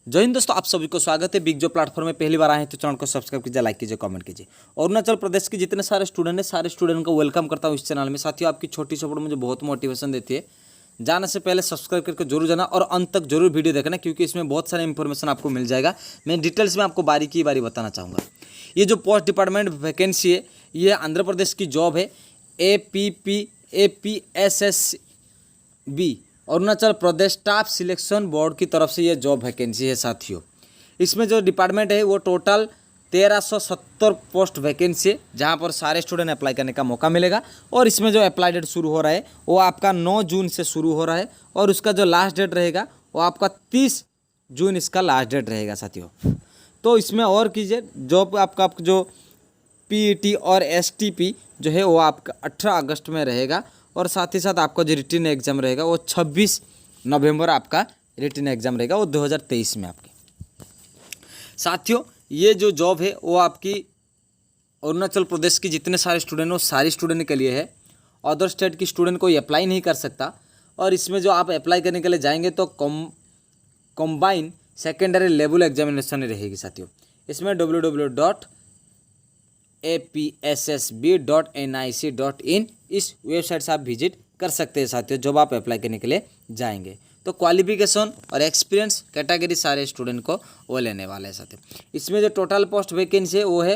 जय हिंद दोस्तों, आप सभी को स्वागत है। बिग जो प्लेटफॉर्म में पहली बार आए हैं तो चैनल को सब्सक्राइब कीजिए, लाइक कीजिए, कमेंट कीजिए। अरुणाचल प्रदेश के जितने सारे स्टूडेंट हैं सारे स्टूडेंट को वेलकम करता हूँ इस चैनल में। साथियों, आपकी छोटी सपोर्ट मुझे बहुत मोटिवेशन देती है। जाने से पहले सब्सक्राइब करके जरूर जाना और अंत तक जरूर वीडियो देखना, क्योंकि इसमें बहुत सारे इंफॉर्मेशन आपको मिल जाएगा। मैं डिटेल्स में आपको बारी बताना चाहूँगा। ये जो पोस्ट डिपार्टमेंट वैकेंसी है, ये आंध्र प्रदेश की जॉब है। APPSSB Arunachal Pradesh staff selection board की तरफ से ये जॉब वैकेंसी है साथियों। इसमें जो डिपार्टमेंट है वो टोटल 1370 पोस्ट वैकेंसी है, जहाँ पर सारे स्टूडेंट अप्लाई करने का मौका मिलेगा। और इसमें जो अप्लाई डेट शुरू हो रहा है वो आपका 9 जून से शुरू हो रहा है, और उसका जो लास्ट डेट रहेगा वो आपका 30 जून इसका लास्ट डेट रहेगा साथियों। तो इसमें और कीजिए, जॉब आपका जो PET और STP जो है वो आपका 18 अगस्त में रहेगा, और साथ ही साथ आपका जो रिटन एग्ज़ाम रहेगा वो 26 नवंबर आपका रिटन एग्ज़ाम रहेगा, वो 2023 में आपके। साथियों, ये जो जॉब है वो आपकी अरुणाचल प्रदेश की जितने सारे स्टूडेंट हो सारी स्टूडेंट के लिए है। अदर स्टेट की स्टूडेंट कोई अप्लाई नहीं कर सकता। और इसमें जो आप अप्लाई करने के लिए जाएंगे तो कॉम्बाइन सेकेंडरी लेवल एग्जामिनेशन रहेगी साथियों। इसमें www.apssb.nic.in इस वेबसाइट से आप विजिट कर सकते हैं साथियों, जब आप अप्लाई करने के लिए जाएंगे। तो क्वालिफिकेशन और एक्सपीरियंस कैटेगरी सारे स्टूडेंट को वो लेने वाले हैं साथियों। इसमें जो टोटल पोस्ट वैकेंसी है वो है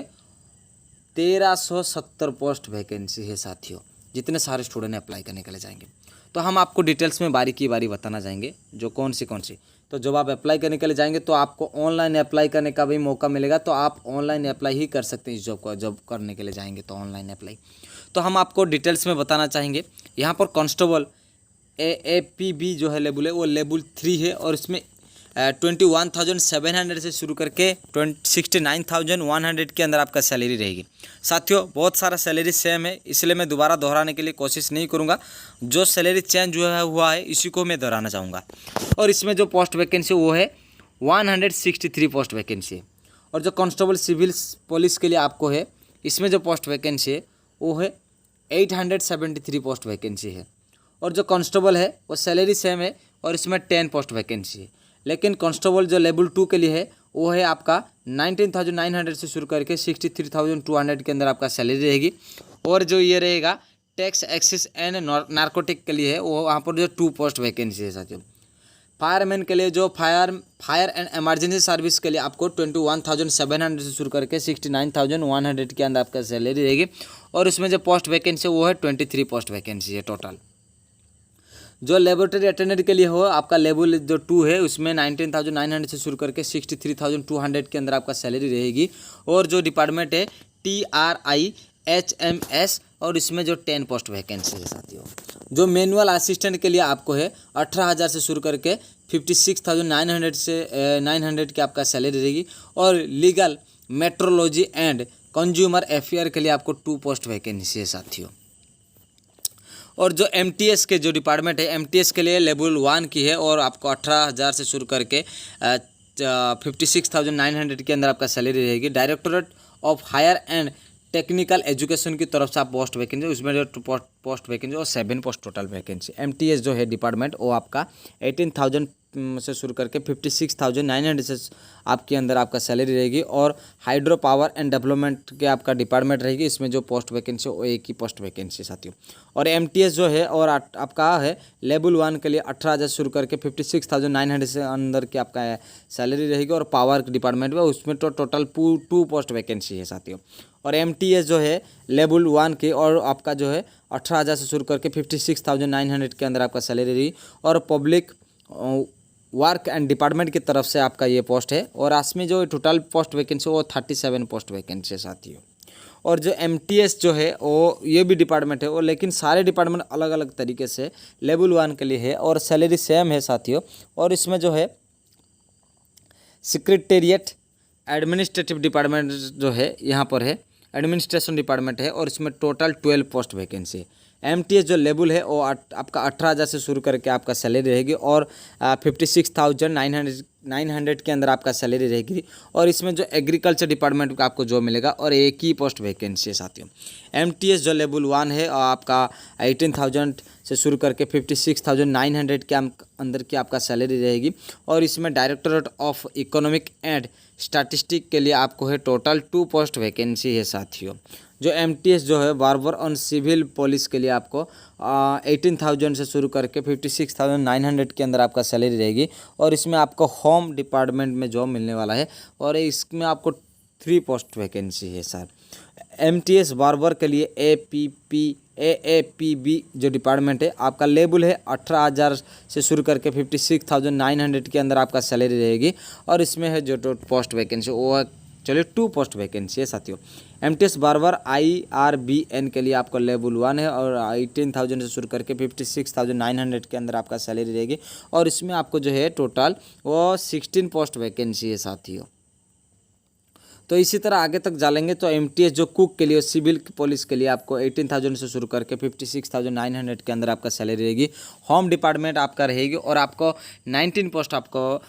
1370 पोस्ट वैकेंसी है साथियों, जितने सारे स्टूडेंट अप्लाई करने के लिए जाएंगे। तो हम आपको डिटेल्स में बारी बताना चाहेंगे जो कौन सी। तो जब आप अप्लाई करने के लिए जाएंगे तो आपको ऑनलाइन अप्लाई करने का भी मौका मिलेगा, तो आप ऑनलाइन अप्लाई ही कर सकते हैं इस जॉब को। जॉब करने के लिए जाएंगे तो ऑनलाइन अप्लाई। तो हम आपको डिटेल्स में बताना चाहेंगे। यहाँ पर कांस्टेबल AAPB जो है लेवल है वो लेवल 3 है, और इसमें 21,700 से शुरू करके 69,100 के अंदर आपका सैलरी रहेगी साथियों। बहुत सारा सैलरी सेम है, इसलिए मैं दोबारा दोहराने के लिए कोशिश नहीं करूँगा। जो सैलरी चेंज हुआ है इसी को मैं दोहराना चाहूँगा। और इसमें जो पोस्ट वैकेंसी वो है 163 पोस्ट वैकेंसी है। और जो कांस्टेबल सिविल पुलिस के लिए आपको है, इसमें जो पोस्ट वैकेंसी है वो है 873 पोस्ट वैकेंसी है। और जो कांस्टेबल है वो सैलरी सेम है, और इसमें 10 पोस्ट वैकेंसी है। लेकिन कांस्टेबल जो लेवल 2 के लिए है वो है आपका 19,900 से शुरू करके 63,200 के अंदर आपका सैलरी रहेगी। और जो ये रहेगा टैक्स एक्सिस एंड नार्कोटिक के लिए है, वो वहाँ पर जो 2 पोस्ट वैकेंसी है साथियों। फायरमैन के लिए जो फायर एंड इमरजेंसी सर्विस के लिए आपको 21,700 से शुरू करके 69,100 के अंदर आपका सैलरी रहेगी। और इसमें जो पोस्ट वैकेंसी वो है 23 पोस्ट वैकेंसी है टोटल। जो लेबोरेटरी अटेंडेंट के लिए हो आपका लेवल जो 2 है, उसमें 19,900 से शुरू करके 63,200 के अंदर आपका सैलरी रहेगी। और जो डिपार्टमेंट है TRIHMS, और इसमें जो 10 पोस्ट वैकेंसी है साथियों। जो मैनुअल असिस्टेंट के लिए आपको है 18,000 से शुरू करके 56,900 की आपका सैलरी रहेगी। और legal metrology and consumer affair के लिए आपको 2 पोस्ट वैकेंसी है साथियों। और जो MTS के जो डिपार्टमेंट है, MTS के लिए लेवल 1 की है, और आपको 18,000 से शुरू करके 56,900 के अंदर आपका सैलरी रहेगी। Directorate of higher and technical education की तरफ से आप पोस्ट वैकेंसी, उसमें जो पोस्ट वैकेंसी और 7 पोस्ट टोटल वैकेंसी। MTS जो है डिपार्टमेंट वो आपका 18,000 से शुरू करके 56,900 से आपके अंदर आपका सैलरी रहेगी। और हाइड्रो पावर एंड डेवलपमेंट के आपका डिपार्टमेंट रहेगी, इसमें जो पोस्ट वैकेंसी वो एक ही पोस्ट वैकेंसी साथियों। और MTS जो है और आपका है लेवल 1 के लिए 18,000 शुरू करके 56,900 से अंदर की आपका सैलरी रहेगी। और पावर डिपार्टमेंट में उसमें तो टोटल 2 पोस्ट वैकेंसी है साथियों। और MTS जो है लेवल 1 के और आपका जो है 18,000 से शुरू करके 56,900 के अंदर आपका सैलरी रहेगी। और पब्लिक वर्क एंड डिपार्टमेंट की तरफ से आपका ये पोस्ट है। और इसमें जो टोटल पोस्ट वैकेंसी वो 37 पोस्ट वैकेंसी है साथियों। और जो MTS जो है वो ये भी डिपार्टमेंट है, वो लेकिन सारे डिपार्टमेंट अलग अलग तरीके से लेवल 1 के लिए है, और सैलरी सेम है साथियों। और इसमें जो है सेक्रेटेरिएट एडमिनिस्ट्रेटिव डिपार्टमेंट जो है यहाँ पर है, एडमिनिस्ट्रेशन डिपार्टमेंट है, और इसमें टोटल 12 पोस्ट वैकेंसी है। एमटीएस जो लेवल है वो आपका 18,000 से शुरू करके आपका सैलरी रहेगी और 56,900 के अंदर आपका सैलरी रहेगी। और इसमें जो एग्रीकल्चर डिपार्टमेंट का आपको जॉब मिलेगा और एक ही पोस्ट वैकेंसी है साथियों। एमटीएस जो लेवल 1 है आपका 18,000 से शुरू करके 56,900 के अंदर की आपका सैलरी रहेगी। और इसमें directorate of economic and statistic के लिए आपको है टोटल 2 पोस्ट वैकेंसी है साथियों। जो एमटीएस जो है बार्बर ऑन सिविल पुलिस के लिए आपको 18,000 से शुरू करके 56,900 के अंदर आपका सैलरी रहेगी। और इसमें आपको होम डिपार्टमेंट में जॉब मिलने वाला है और इसमें आपको 3 पोस्ट वैकेंसी है सर। एमटीएस बार्बर के लिए एएपीबी जो डिपार्टमेंट है आपका लेवल है 18,000 से शुरू करके 56,900 के अंदर आपका सैलरी रहेगी। और इसमें है जो पोस्ट वैकेंसी वो चलिए 2 पोस्ट वैकेंसी है साथियों। एमटीएस बार्बर आईआरबीएन के लिए आपका लेवल 1 है और 18,000 से शुरू करके 56,900 के अंदर आपका सैलरी रहेगी। और इसमें आपको जो है टोटल वो 16 पोस्ट वैकेंसी है साथियों। तो इसी तरह आगे तक जानेंगे तो एमटीएस जो कुक के लिए सिविल पुलिस के लिए आपको 18,000 से शुरू करके 56,900 के अंदर आपका सैलरी रहेगी। होम डिपार्टमेंट आपका रहेगी और आपको 19 पोस्ट आपको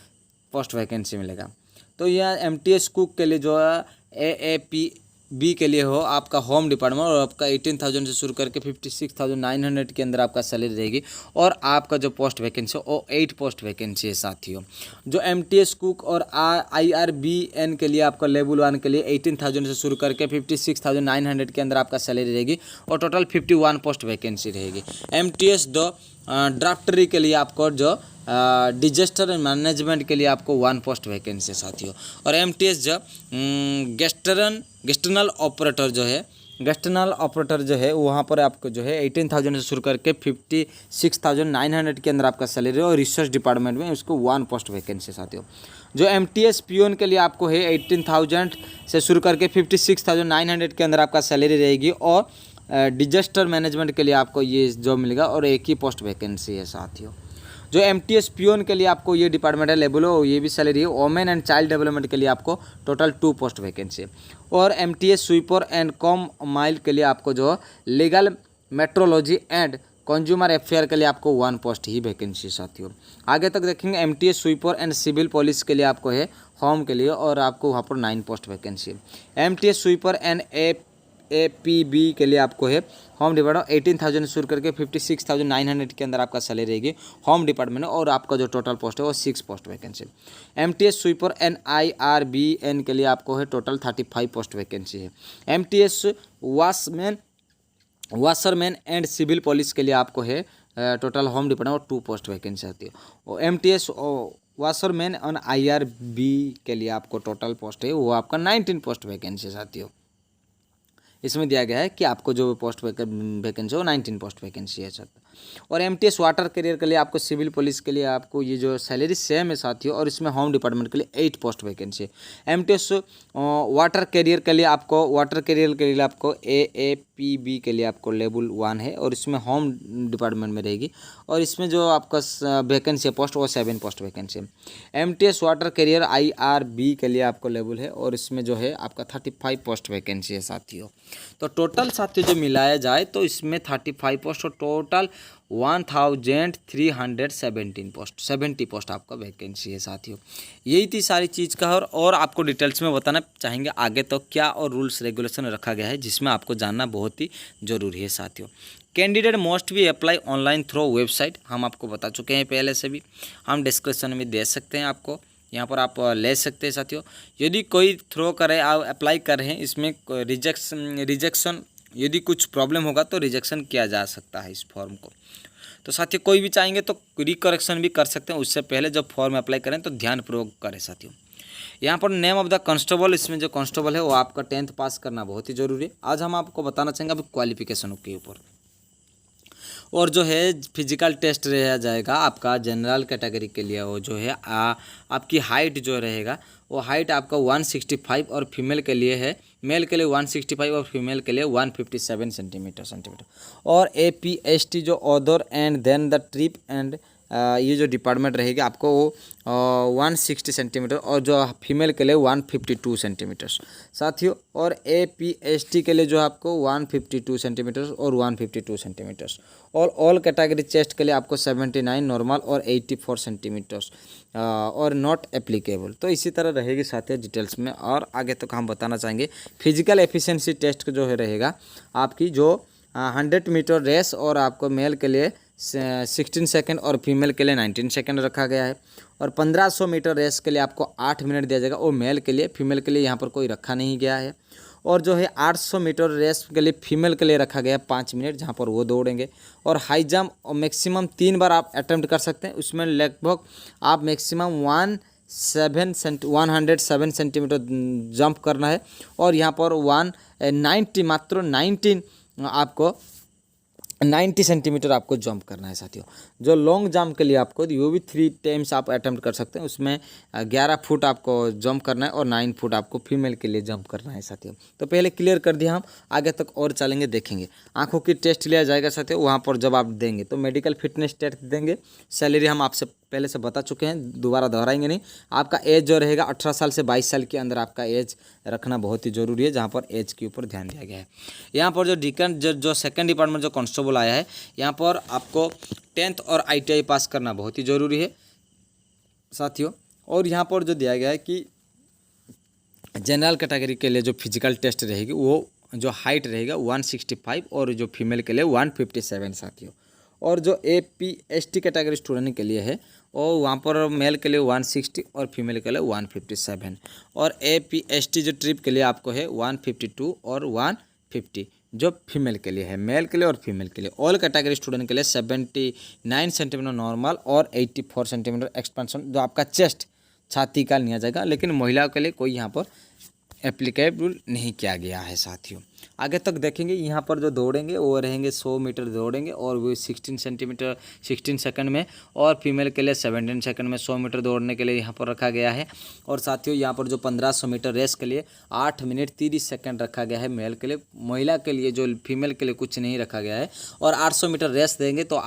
पोस्ट वैकेंसी मिलेगा। तो यह एमटीएस कुक के लिए जो है एएपीबी के लिए हो आपका होम डिपार्टमेंट और आपका 18,000 से शुरू करके 56,900 के अंदर आपका सैलरी रहेगी। और आपका जो पोस्ट वैकेंसी है वो 8 पोस्ट वैकेंसी है साथियों। जो एमटीएस कुक और आईआरबीएन के लिए आपका लेवल 1 के लिए 18,000 से शुरू करके 56,900 के अंदर आपका सैलरी रहेगी और टोटल 51 पोस्ट वैकेंसी रहेगी। एमटीएस दो ड्राफ्टरी के लिए आपको जो डिजास्टर मैनेजमेंट के लिए आपको 1 पोस्ट वैकेंसी है साथियों। और एमटीएस जो गेस्टर्नल ऑपरेटर जो है वहाँ पर आपको जो है 18,000 से शुरू करके 56,900 के अंदर आपका सैलरी और रिसर्च डिपार्टमेंट में उसको 1 पोस्ट वैकेंसी साथियों। जो एमटीएस पियोन के लिए आपको है 18,000 से शुरू करके 56,900 के अंदर आपका सैलरी रहेगी। और डिजास्टर मैनेजमेंट के लिए आपको ये जॉब मिलेगा और एक ही पोस्ट वैकेंसी है साथियों। जो एमटीएस पियोन के लिए आपको ये डिपार्टमेंट है लेवल हो ये भी सैलरी है। वोमेन एंड चाइल्ड डेवलपमेंट के लिए आपको टोटल 2 पोस्ट वैकेंसी है। और MTS sweeper and com mile के लिए आपको जो legal metrology and consumer affair के लिए आपको 1 पोस्ट ही वैकेंसी साथियों। आगे तक देखेंगे MTS sweeper and civil police के लिए आपको है होम के लिए और आपको वहाँ पर 9 पोस्ट वैकेंसी है। एमटीएस स्वीपर एंड एपीबी के लिए आपको है होम डिपार्टमेंट 18,000 शुरू करके 56,900 के अंदर आपका सैलरी रहेगी होम डिपार्टमेंट में। और आपका जो टोटल पोस्ट है वो 6 post vacancy. MTS sweeper and IRBN के लिए आपको है टोटल 35 पोस्ट वैकेंसी है। MTS washerman and civil police के लिए आपको है टोटल होम डिपार्टमेंट और 2 पोस्ट वैकेंसी आती है। और एमटीएस वाशरमैन और आईआरबी के लिए आपको टोटल पोस्ट है वो आपका 19 पोस्ट वैकेंसी आती है। इसमें दिया गया है कि आपको जो पोस्ट वैकेंसी हो 19 पोस्ट वैकेंसी है सर। और एमटीएस वाटर करियर के लिए आपको सिविल पुलिस के लिए आपको ये जो सैलरी सेम है साथियों और इसमें होम डिपार्टमेंट के लिए 8 पोस्ट वैकेंसी है। एमटीएस वाटर करियर के लिए आपको एएपीबी के लिए आपको लेवल 1 है और इसमें होम डिपार्टमेंट में रहेगी। और इसमें जो आपका वैकेंसी है पोस्ट वो 7 पोस्ट वैकेंसी है। एमटीएस वाटर करियर आईआरबी के लिए आपको लेवल है और इसमें जो है आपका 35 पोस्ट वैकेंसी है साथियों। तो टोटल साथियों जो मिलाया जाए तो इसमें 35 पोस्ट और टोटल 1317 पोस्ट 70 पोस्ट आपका वैकेंसी है साथियों। यही थी सारी चीज़ का। और आपको डिटेल्स में बताना चाहेंगे आगे तो क्या और रूल्स रेगुलेशन रखा गया है जिसमें आपको जानना बहुत ही ज़रूरी है साथियों। कैंडिडेट मोस्ट भी अप्लाई ऑनलाइन थ्रू वेबसाइट हम आपको बता चुके हैं पहले से भी, हम डिस्क्रिप्शन में दे सकते हैं आपको, यहाँ पर आप ले सकते हैं साथियों। यदि कोई थ्रो करे आप अप्लाई कर रहे हैं इसमें रिजेक्शन यदि कुछ प्रॉब्लम होगा तो रिजेक्शन किया जा सकता है इस फॉर्म को। तो साथियों कोई भी चाहेंगे तो रिकरेक्शन भी कर सकते हैं, उससे पहले जब फॉर्म अप्लाई करें तो ध्यानपूर्वक करें साथियों। यहाँ पर नेम ऑफ द कांस्टेबल, इसमें जो कांस्टेबल है वो आपका 10th पास करना बहुत ही ज़रूरी है। आज हम आपको बताना चाहेंगे अभी क्वालिफिकेशन के ऊपर। और जो है फिजिकल टेस्ट रह जाएगा आपका जनरल कैटेगरी के लिए, वो जो है आपकी हाइट जो रहेगा वो हाइट आपका 165 और फीमेल के लिए है, मेल के लिए 165 और फीमेल के लिए 157 सेंटीमीटर। और APST जो other and then the trip and ये जो डिपार्टमेंट रहेगी आपको वो 160 सेंटीमीटर और जो फीमेल के लिए 152 सेंटीमीटर्स साथियों। और APST के लिए जो आपको 152 सेंटीमीटर्स और 152 सेंटीमीटर्स। और ऑल कैटेगरी चेस्ट के लिए आपको 79 नॉर्मल और 84 सेंटीमीटर्स और नॉट एप्लीकेबल। तो इसी तरह रहेगी साथियों डिटेल्स में। और आगे तक हम बताना चाहेंगे फिजिकल एफिशिएंसी टेस्ट जो है रहेगा आपकी जो 100 मीटर रेस और आपको मेल के लिए 16 सेकंड और फीमेल के लिए 19 सेकंड रखा गया है। और 1500 मीटर रेस के लिए आपको 8 मिनट दिया जाएगा और मेल के लिए, फीमेल के लिए यहाँ पर कोई रखा नहीं गया है। और जो है 800 मीटर रेस के लिए फीमेल के लिए रखा गया है 5 मिनट, जहाँ पर वो दौड़ेंगे। और हाई जंप मैक्सिमम 3 बार आप अटेम्प्ट कर सकते हैं, उसमें लगभग आप मैक्सिमम 107 सेंटीमीटर जंप करना है। और यहाँ पर 190 मात्र 19 आपको 90 सेंटीमीटर आपको जंप करना है साथियों। जो लॉन्ग जंप के लिए आपको वो भी 3 टाइम्स आप अटेम्प्ट कर सकते हैं, उसमें 11 फुट आपको जंप करना है और 9 फुट आपको फीमेल के लिए जंप करना है साथियों। तो पहले क्लियर कर दिया, हम आगे तक और चलेंगे, देखेंगे। आंखों की टेस्ट लिया जाएगा साथियों, वहाँ पर जब आप देंगे तो मेडिकल फिटनेस टेस्ट देंगे। सैलरी हम आपसे पहले से बता चुके हैं, दोबारा दोहराएंगे नहीं। आपका एज जो रहेगा 18 साल से 22 साल के अंदर आपका एज रखना बहुत ही ज़रूरी है, जहाँ पर एज के ऊपर ध्यान दिया गया है। यहाँ पर जो सेकंड डिपार्टमेंट जो कांस्टेबल आया है, यहाँ पर आपको 10th और ITI पास करना बहुत ही ज़रूरी है साथियों। और यहाँ पर जो दिया गया है कि जनरल कैटेगरी के लिए जो फिजिकल टेस्ट रहेगी वो जो हाइट रहेगा 165 और जो फीमेल के लिए 157 साथियों। और जो APST कैटेगरी स्टूडेंट के लिए है और वहाँ पर मेल के लिए 160 और फीमेल के लिए 157। और APST जो ट्रिप के लिए आपको है 152 और 150 जो फीमेल के लिए है, मेल के लिए और फीमेल के लिए। ऑल कैटेगरी स्टूडेंट के लिए 79 सेंटीमीटर नॉर्मल और 84 सेंटीमीटर एक्सपेंशन जो आपका चेस्ट छाती का लिया जाएगा, लेकिन महिलाओं के लिए कोई यहाँ पर एप्लीकेबल नहीं किया गया है साथियों। आगे तक देखेंगे, यहाँ पर जो दौड़ेंगे वो रहेंगे 100 मीटर दौड़ेंगे और वो 16 सेकंड में। और फीमेल के लिए 17 सेकंड में 100 मीटर दौड़ने के लिए यहाँ पर रखा गया है। और साथियों यहाँ पर जो 1500 मीटर रेस के लिए 8 मिनट 30 सेकंड रखा गया है मेल के लिए। महिला के लिए जो फीमेल के लिए कुछ नहीं रखा गया है। और 800 मीटर रेस देंगे तो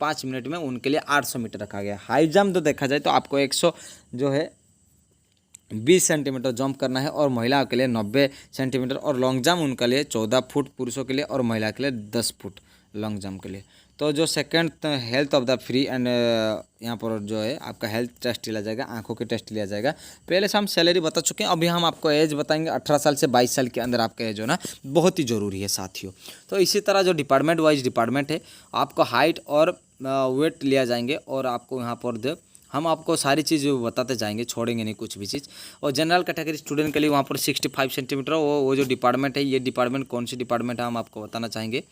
5 मिनट में उनके लिए 800 मीटर रखा गया है। हाई जंप तो देखा जाए तो आपको 120 सेंटीमीटर जंप करना है और महिलाओं के लिए 90 सेंटीमीटर। और लॉन्ग जंप उनके लिए 14 फुट पुरुषों के लिए और महिला के लिए 10 फुट लॉन्ग जंप के लिए। तो जो second health of the free and यहाँ पर जो है आपका हेल्थ टेस्ट लिया जाएगा, आंखों के टेस्ट लिया जाएगा। पहले से हम सैलरी बता चुके हैं, अभी हम आपको एज बताएंगे। 18 साल से 22 साल के अंदर आपका एज होना बहुत ही ज़रूरी है साथियों। तो इसी तरह जो डिपार्टमेंट वाइज डिपार्टमेंट है, आपको हाइट और वेट लिया जाएंगे और आपको यहाँ पर हम आपको सारी चीज़ बताते जाएंगे, छोड़ेंगे नहीं कुछ भी चीज़। और जनरल कैटेगरी स्टूडेंट के लिए वहाँ पर 65 सेंटीमीटर वो जो डिपार्टमेंट है, ये डिपार्टमेंट कौन सी डिपार्टमेंट है हम आपको बताना चाहेंगे।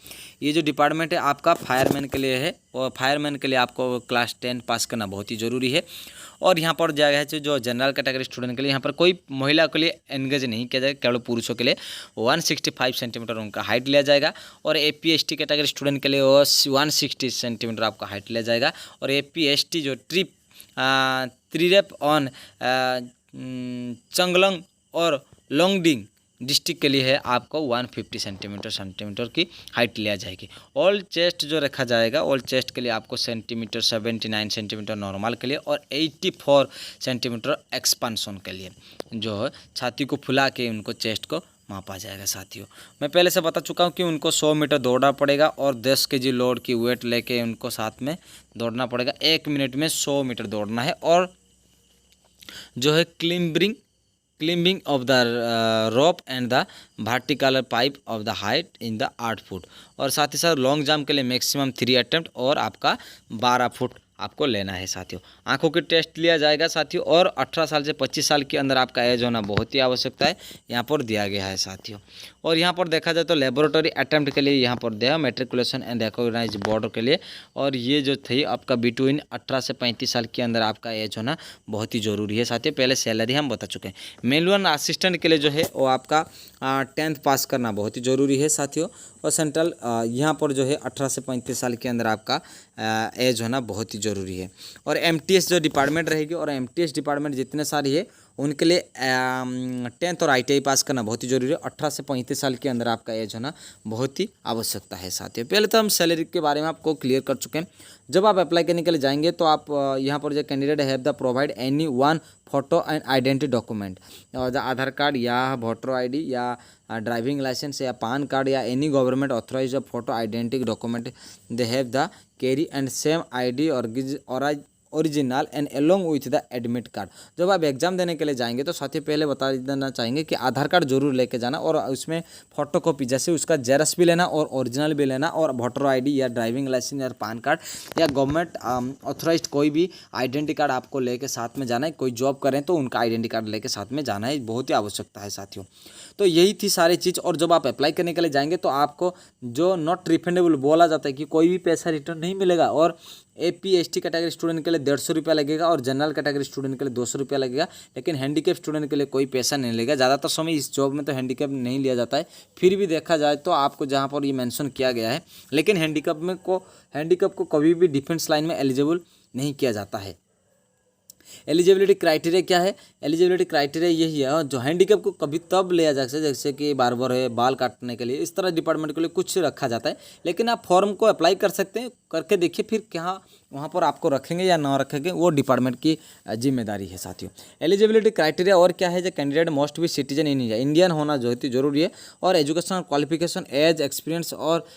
ये जो डिपार्टमेंट है आपका फायरमैन के लिए है और फायरमैन के लिए आपको क्लास 10 पास करना बहुत ही ज़रूरी है। और यहाँ पर दिया गया है जो जनरल कैटेगरी स्टूडेंट के लिए यहाँ पर कोई महिला के लिए एंगेज नहीं किया जाएगा, केवल पुरुषों के लिए 165 सेंटीमीटर उनका हाइट लिया जाएगा। और APST कैटेगरी स्टूडेंट के लिए 160 सेंटीमीटर आपका हाइट लिया जाएगा। और APST जो ट्रिप त्रिरेप ऑन चंगलंग और लोंगडिंग डिस्ट्रिक्ट के लिए है आपको 150 सेंटीमीटर की हाइट लिया जाएगी। ऑल चेस्ट जो रखा जाएगा, ऑल चेस्ट के लिए आपको 79 सेंटीमीटर नॉर्मल के लिए और 84 सेंटीमीटर एक्सपांसन के लिए जो है छाती को फुला के उनको चेस्ट को मापा जाएगा साथियों। मैं पहले से बता चुका हूँ कि उनको 100 मीटर दौड़ना पड़ेगा और 10 kg लोड की वेट लेके उनको साथ में दौड़ना पड़ेगा। 1 मिनट में 100 मीटर दौड़ना है। और जो है climbing of the rope and the vertical pipe of the height in the 8 foot. और साथ ही साथ लॉन्ग जंप के लिए मैक्सिमम 3 अटेम्प्ट और आपका 12 फुट आपको लेना है साथियों। आंखों की टेस्ट लिया जाएगा साथियों। और 18 साल से 25 साल के अंदर आपका एज होना बहुत ही आवश्यकता है, यहाँ पर दिया गया है साथियों। और यहाँ पर देखा जाए तो लेबोरेटरी अटेम्प्ट के लिए यहाँ पर दिया मेट्रिकुलेशन एंड रिकॉग्नाइज बोर्ड के लिए। और ये जो थी आपका बिटवीन 18 से 35 साल के अंदर आपका एज होना बहुत ही ज़रूरी है साथियों। पहले सैलरी हम बता चुके हैं। मैनुअल असिस्टेंट के लिए जो है वो आपका 10th पास करना बहुत ही ज़रूरी है साथियों। और सेंट्रल यहाँ पर जो है 18 से 35 साल के अंदर आपका एज होना बहुत ही ज़रूरी है। और MTS जो डिपार्टमेंट रहेगी और MTS डिपार्टमेंट जितने सारी है उनके लिए 10th और ITI पास करना बहुत ही ज़रूरी है। 18 से 35 साल के अंदर आपका एज होना बहुत ही आवश्यकता है साथियों। पहले तो हम सैलरी के बारे में आपको क्लियर कर चुके हैं। जब आप अप्लाई करने के लिए जाएंगे तो आप यहाँ पर जो candidate have the provide any one photo and identity document, Aadhaar card या वोटर आईडी या ड्राइविंग लाइसेंस या पान कार्ड या any government authorised photo identity document they have the carry and same ID और original and along with the admit card. जब आप exam देने के लिए जाएंगे तो साथ ही पहले बता देना चाहेंगे कि आधार कार्ड जरूर लेके जाना और उसमें फोटो कॉपी जैसे उसका जेरॉक्स भी लेना और ओरिजिनल भी लेना, और वोटर आईडी या ड्राइविंग लाइसेंस या पान कार्ड या गवर्नमेंट ऑथराइज्ड कोई भी आइडेंटिटी कार्ड आपको लेके साथ में जाना है। कोई जॉब करें तो उनका आइडेंटिटी कार्ड लेके साथ में जाना है, बहुत ही आवश्यकता है साथियों। तो यही थी सारी चीज़। और जब आप अप्लाई करने के लिए जाएंगे तो आपको जो नॉट रिफंडेबल बोला जाता है कि कोई भी पैसा रिटर्न नहीं मिलेगा, और AP/ST कैटेगरी स्टूडेंट के लिए 150 रुपया लगेगा और जनरल कैटेगरी स्टूडेंट के लिए 200 रुपया लगेगा, लेकिन हैंडीकैप स्टूडेंट के लिए कोई पैसा नहीं लगेगा। ज़्यादातर समय इस जॉब में तो हैंडीकैप नहीं लिया जाता है, फिर भी देखा जाए तो आपको जहाँ पर ये मेंशन किया गया है, लेकिन हैंडीकैप को कभी भी डिफेंस लाइन में एलिजिबल नहीं किया जाता है। एलिजिबिलिटी क्राइटेरिया क्या है? एलिजिबिलिटी क्राइटेरिया यही है, जो हैंडीकैप को कभी तब लिया जा सकता है जैसे कि बार्बर है, बाल काटने के लिए, इस तरह डिपार्टमेंट के लिए कुछ रखा जाता है, लेकिन आप फॉर्म को अप्लाई कर सकते हैं, करके देखिए फिर क्या वहाँ पर आपको रखेंगे या ना रखेंगे वो डिपार्टमेंट की जिम्मेदारी है साथियों। एलिजिबिलिटी क्राइटेरिया और क्या है? जो कैंडिडेट मोस्ट भी सिटीजन इन इंडियन होना जो है जरूरी है, और एजुकेशनल क्वालिफिकेशन, एज, एक्सपीरियंस और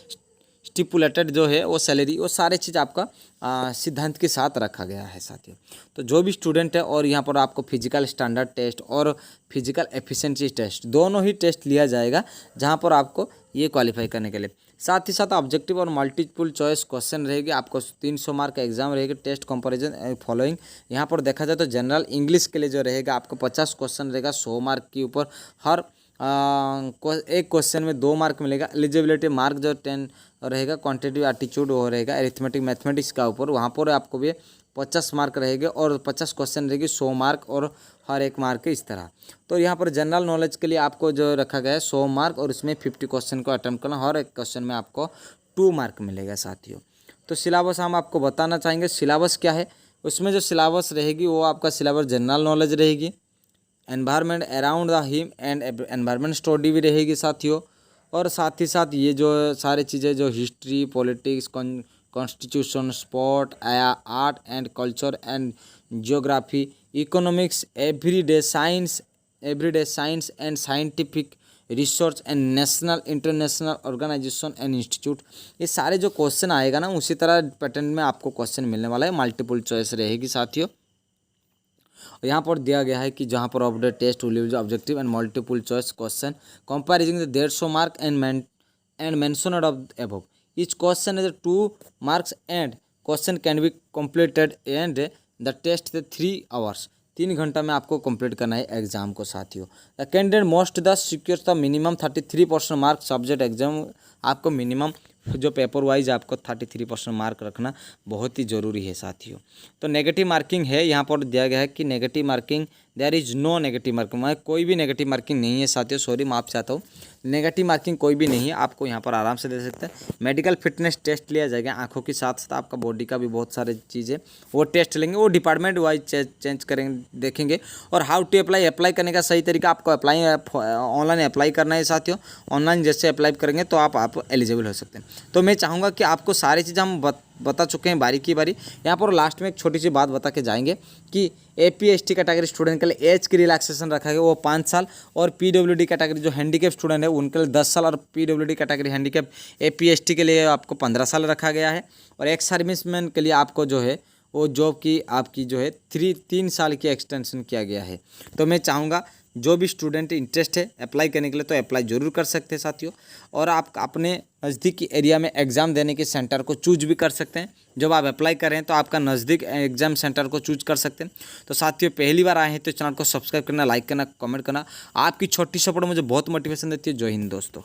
स्टिपुलेटेड जो है वो सैलरी, वो सारे चीज़ आपका सिद्धांत के साथ रखा गया है साथियों। तो जो भी स्टूडेंट है, और यहाँ पर आपको फिजिकल स्टैंडर्ड टेस्ट और फिजिकल एफिशिएंसी टेस्ट दोनों ही टेस्ट लिया जाएगा, जहाँ पर आपको ये क्वालिफाई करने के लिए। साथ ही साथ ऑब्जेक्टिव और मल्टीपल चॉइस क्वेश्चन रहेगी, आपको 300 मार्क का एग्जाम रहेगा, टेस्ट कंपैरिजन फॉलोइंग। यहाँ पर देखा जाए तो जनरल इंग्लिश के लिए जो रहेगा आपको 50 क्वेश्चन रहेगा 100 मार्क के ऊपर, हर एक क्वेश्चन में 2 मार्क मिलेगा। एलिजिबिलिटी मार्क जो 10 रहेगा, क्वांटिटेटिव एप्टीट्यूड वो रहेगा, अरिथमेटिक मैथमेटिक्स का ऊपर, वहाँ पर आपको भी 50 मार्क रहेंगे और 50 क्वेश्चन रहेगी 100 मार्क और हर एक मार्क इस तरह। तो यहाँ पर जनरल नॉलेज के लिए आपको जो रखा गया है 100 मार्क, और इसमें 50 क्वेश्चन को अटेम्प्ट करना, हर एक क्वेश्चन में आपको 2 मार्क मिलेगा साथियों। तो सिलेबस हम आपको बताना चाहेंगे, सिलेबस क्या है। उसमें जो सिलेबस रहेगी वो आपका सिलेबस जनरल नॉलेज रहेगी, environment around the him and environment study भी रहेगी साथियों, और साथ ही साथ ये जो सारी चीज़ें जो history, politics, constitution, sport, art and culture and geography, economics, everyday science and scientific research and national international organisation and institute, ये सारे जो क्वेश्चन आएगा ना उसी तरह पैटर्न में आपको क्वेश्चन मिलने वाला है, मल्टीपल चॉइस रहेगी साथियों। यहाँ पर दिया गया है कि जहाँ पर update test will objective and multiple choice question comprising the 150 mark and mentioned of above, each question is 2 marks and question can be completed and the test 3 hours, 3 घंटा में आपको कंप्लीट करना है एग्जाम को साथियों। The candidate most the secure the minimum 33% mark subject exam, आपको minimum जो paper wise आपको 33% मार्क रखना बहुत ही ज़रूरी है साथियों। तो नेगेटिव मार्किंग है, यहाँ पर दिया गया है कि negative marking, there is no negative marking, मैं कोई भी नेगेटिव मार्किंग नहीं है साथियों, सॉरी माफ चाहता हूँ, नेगेटिव मार्किंग कोई भी नहीं है, आपको यहाँ पर आराम से दे सकते हैं। मेडिकल फिटनेस टेस्ट लिया जाएगा, आंखों के साथ साथ आपका बॉडी का भी बहुत सारे चीज़ें वो टेस्ट लेंगे, वो डिपार्टमेंट वाइज चेंज करेंगे, देखेंगे। और हाउ टू अप्लाई करने का सही तरीका, आपको ऑनलाइन अप्लाई करना है साथियों, ऑनलाइन जैसे अप्लाई करेंगे तो आप एलिजिबल हो सकते हैं। तो मैं चाहूँगा कि आपको सारी चीज़ हम बता चुके हैं बारी की बारी। यहाँ पर लास्ट में एक छोटी सी बात बता के जाएंगे कि AP/ST कैटेगरी स्टूडेंट के लिए एज की रिलैक्सेशन रखा गया, वो 5 साल, और PWD कैटेगरी जो हैंडीकैप स्टूडेंट है उनके लिए 10 साल, और PWD कैटेगरी हैंडीकैप AP/ST के लिए आपको 15 साल रखा गया है, और एक्स सर्विसमैन के लिए आपको जो है वो जॉब की आपकी जो है 3 साल की एक्सटेंशन किया गया है। तो मैं चाहूँगा जो भी स्टूडेंट इंटरेस्ट है अप्लाई करने के लिए तो अप्लाई जरूर कर सकते हैं साथियों, और आप अपने नज़दीकी एरिया में एग्ज़ाम देने के सेंटर को चूज भी कर सकते हैं। जब आप अप्लाई करें तो आपका नज़दीक एग्ज़ाम सेंटर को चूज कर सकते हैं। तो साथियों पहली बार आए हैं तो चैनल को सब्सक्राइब करना, लाइक करना, कमेंट करना, आपकी छोटी सपोर्ट मुझे बहुत मोटिवेशन देती है। जय हिंद दोस्तों।